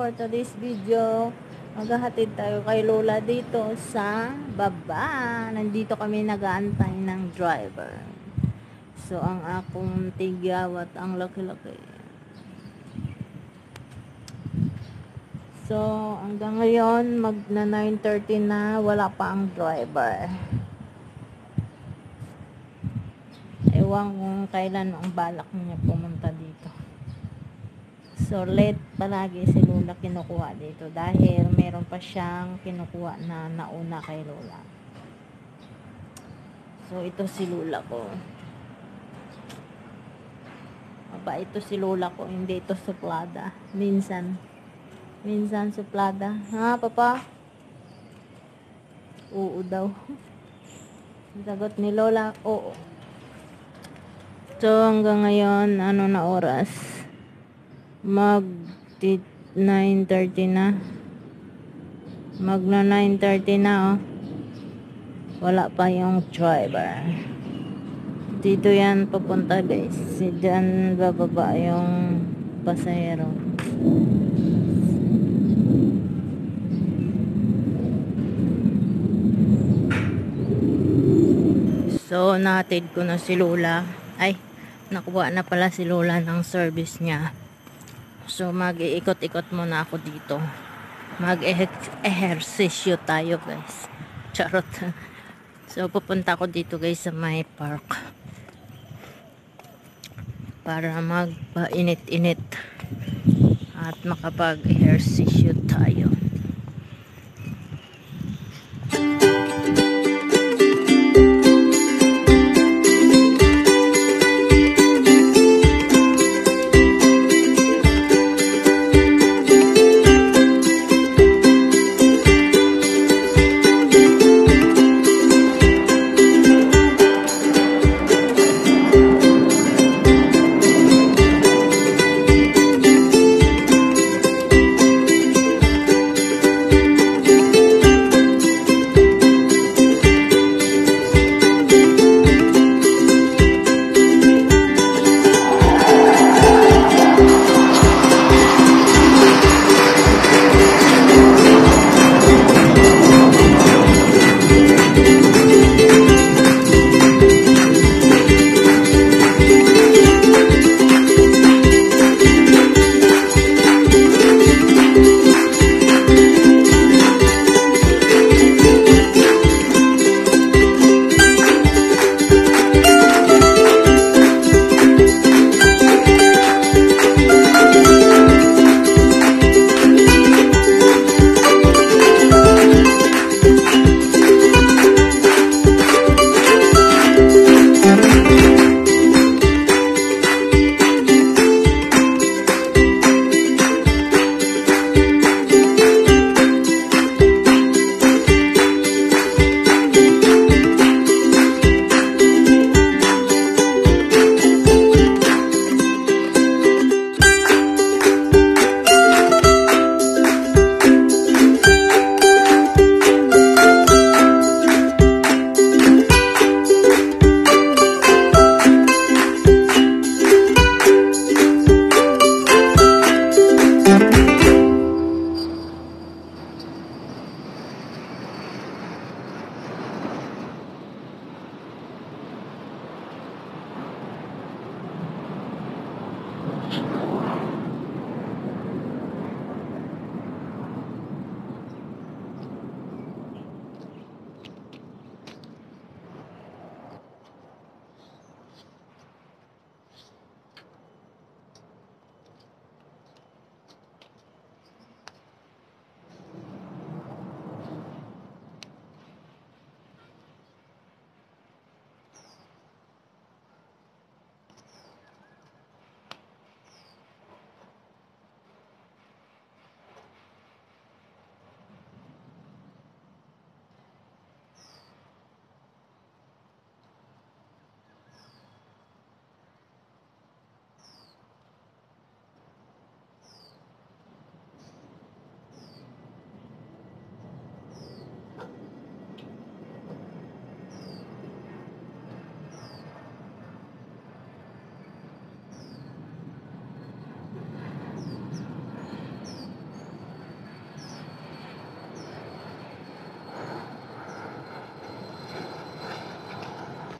for today's video. Maghahatid tayo kay Lola dito sa baba. Nandito kami nag-aantay ng driver. So, ang akong tigyawat, ang laki-laki. So, hanggang ngayon, magna 9:30 na, wala pa ang driver. Ewan kung kailan ang balak niya pumunta dito. So, late palagi si Lola kinukuha dito dahil meron pa siyang kinukuha na nauna kay Lola. So, ito si Lola ko. Aba, ito si Lola ko, hindi ito suplada. Minsan suplada. Ha, Papa? Oo daw. Sagot ni Lola, oo. So, hanggang ngayon, ano na oras? Mag 9:30 na. Magna 9:30 na, oh. Wala pa yung driver. Dito yan papunta, guys. Diyan bababa yung pasahero. So, nahatid ko na si Lola. Ay, nakuha na pala si Lola ng service niya. So, mag-iikot-ikot muna ako dito. Mag-ehersisyo tayo, guys. Charot. So, pupunta ako dito, guys, sa may park. Para magpainit-init. At makapag-ehersisyo tayo.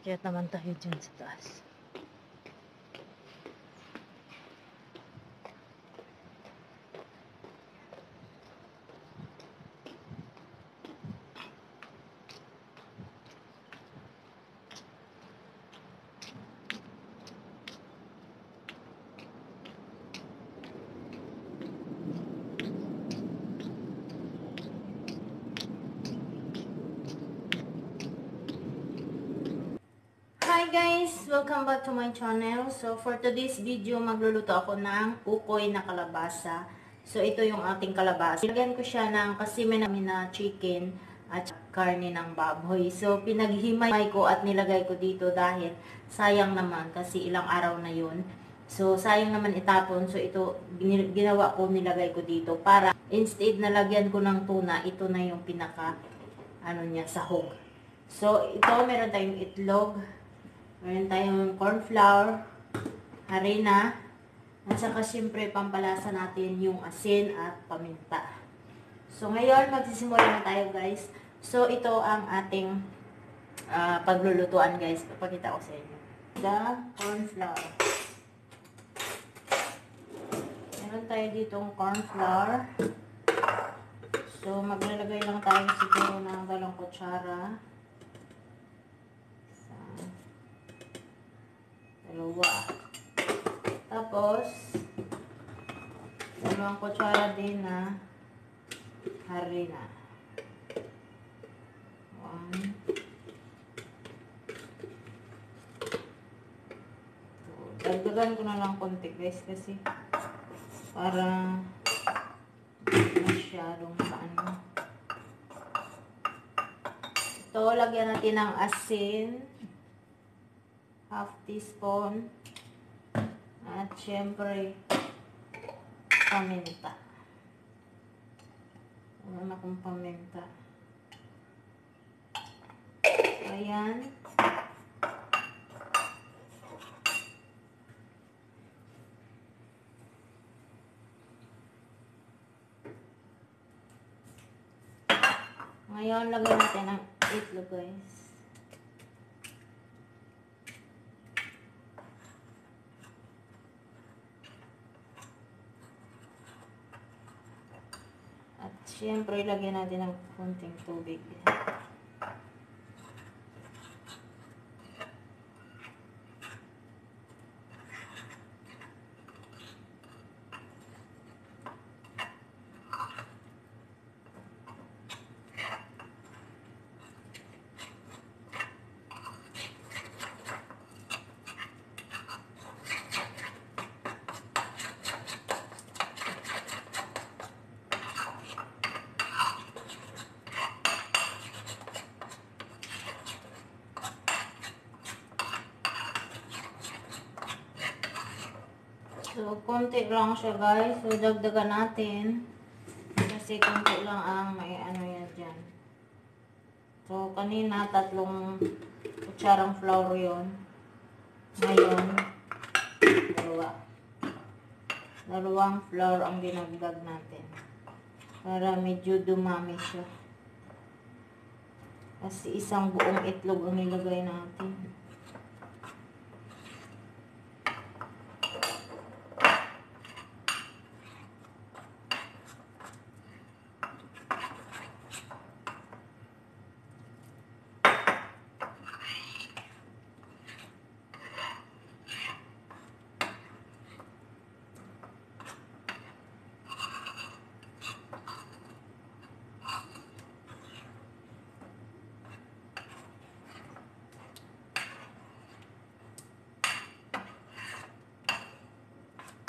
Akyat naman tayo dyan sa taas. Hi guys! Welcome back to my channel. So for today's video, magluluto ako ng ukoy na kalabasa. So ito yung ating kalabasa. Nilagyan ko siya ng kasime namin na chicken at karne ng baboy. So pinaghimay ko at nilagay ko dito dahil sayang naman kasi ilang araw na yun. So sayang naman itapon. So ito ginawa ko, nilagay ko dito para instead na lagyan ko ng tuna, ito na yung pinaka sahog. So ito meron tayong itlog. Meron tayong corn flour, harina, at saka siyempre pampalasa natin yung asin at paminta. So ngayon magsisimula na tayo guys. So ito ang ating paglulutuan guys. Papakita ko sa inyo. The corn flour. Meron tayo ditong corn flour. So maglalagay lang tayo siguro ng 2 kutsara. Tapos 2 kutsara din na harina. 1, 2. Dagdagan ko na lang konti guys kasi para masyadong paano. Ito, lagyan natin ng asin. Half teaspoon. At syempre, paminta. Wala na akong paminta. Ayan. Ngayon, lagyan natin ang itlog guys. Siyempre, lagyan natin ng konting tubig. So, konti lang siya guys. So, dagdagan natin. Kasi konti lang ang may yan dyan. So, kanina 3 kutsarang flour yon. Ngayon, 2 flour ang dinagdag natin. Para medyo dumami siya. Kasi isang buong itlog ang nilagay natin.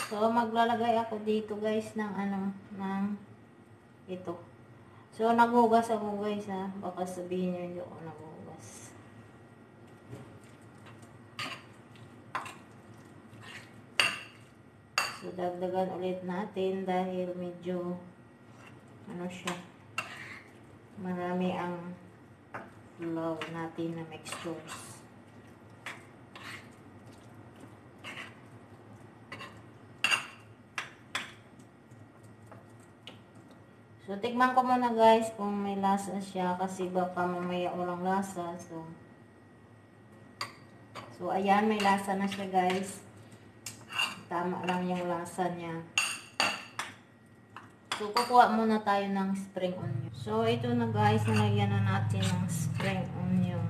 So, maglalagay ako dito guys ng ito. So, naghugas ako guys ha. Baka sabihin nyo hindi ako naghugas. So, dagdagan ulit natin dahil medyo siya. Marami ang flour natin na mixtures. So, tikman ko muna guys kung may lasa siya kasi baka mamaya walang lasa. So, So, ayan, may lasa na siya, guys. Tama lang yung lasa niya. So, kukuha muna tayo ng spring onion. So, ito na, guys, nalagyan na natin ng spring onion.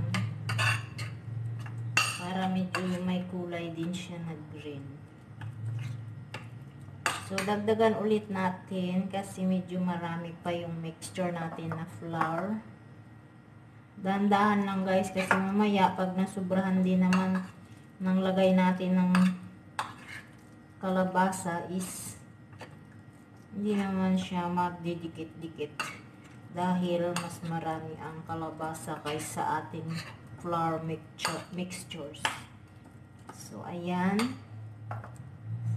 Para medyo may kulay din siya na green. So, dagdagan ulit natin kasi medyo marami pa yung mixture natin na flour. Dahan-dahan lang, guys, kasi mamaya pag nasubrahan din naman ng lagay natin ng kalabasa is hindi naman siya magdidikit-dikit dahil mas marami ang kalabasa kaysa ating flour mixtures. So, ayan.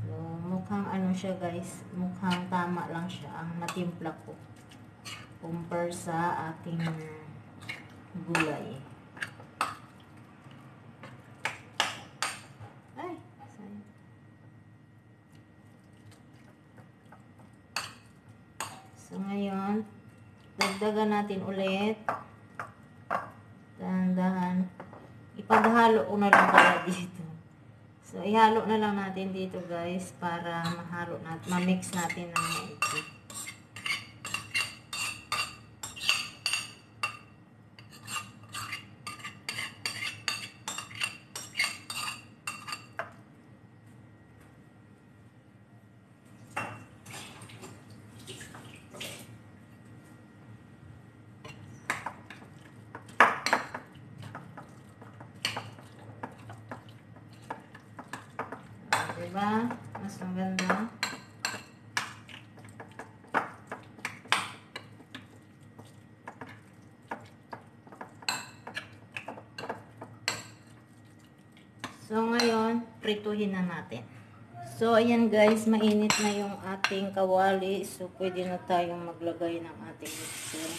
So, mukhang ano siya, guys. Mukhang tama lang siya ang natimpla ko compare sa ating gulay. Ay, sayang. So, ngayon, dagdagan natin ulit. Dahan-dahan. Ipaghalo ko na lang pala dito. So, ihalo na lang natin dito, guys, para mahalo natin, ma-mix natin ng maigi. Diba? Mas maganda. So, ngayon, prituhin na natin. So, ayan, guys, mainit na yung ating kawali. So, pwede na tayong maglagay ng ating mixture.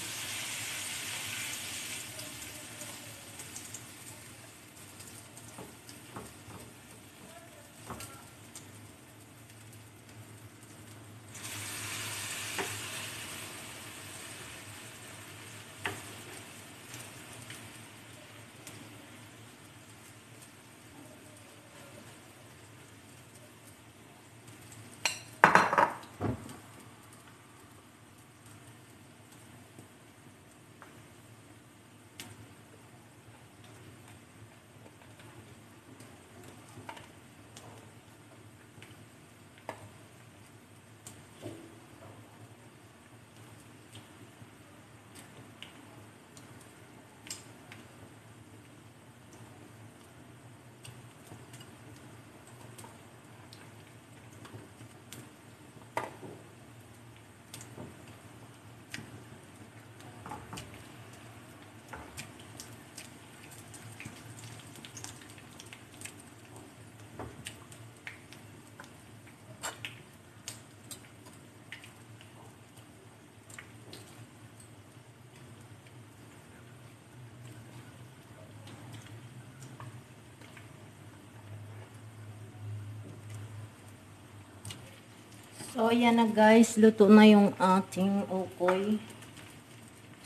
So, ayan na, guys. Luto na yung ating ukoy.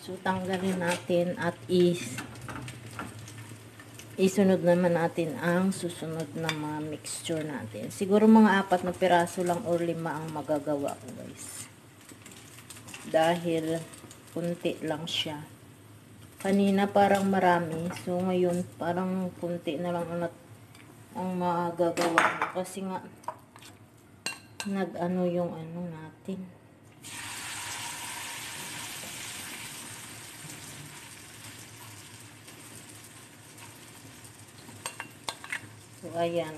So, tanggalin natin at isunod naman natin ang susunod na mga mixture natin. Siguro mga 4 na piraso lang o 5 ang magagawa ko, guys. Dahil kunti lang siya. Kanina parang marami. So, ngayon parang kunti na lang ang magagawa ko. Kasi nga, nag-ano yung ano natin. So, ayan.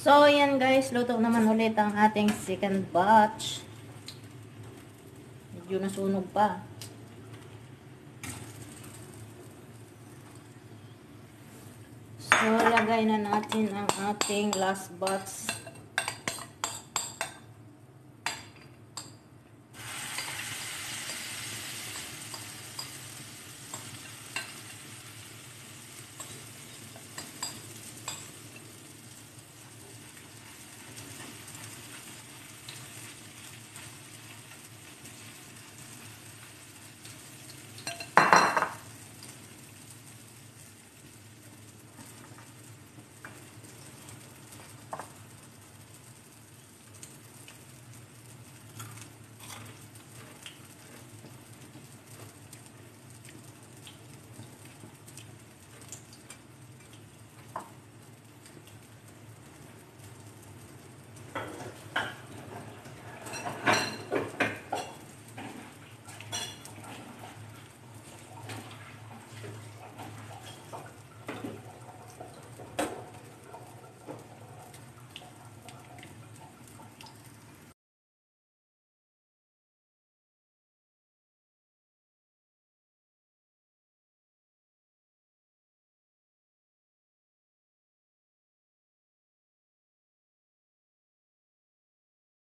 So, yan guys, luto naman ulit ang ating second batch. Medyo nasunog pa. So, lagay na natin ang ating last batch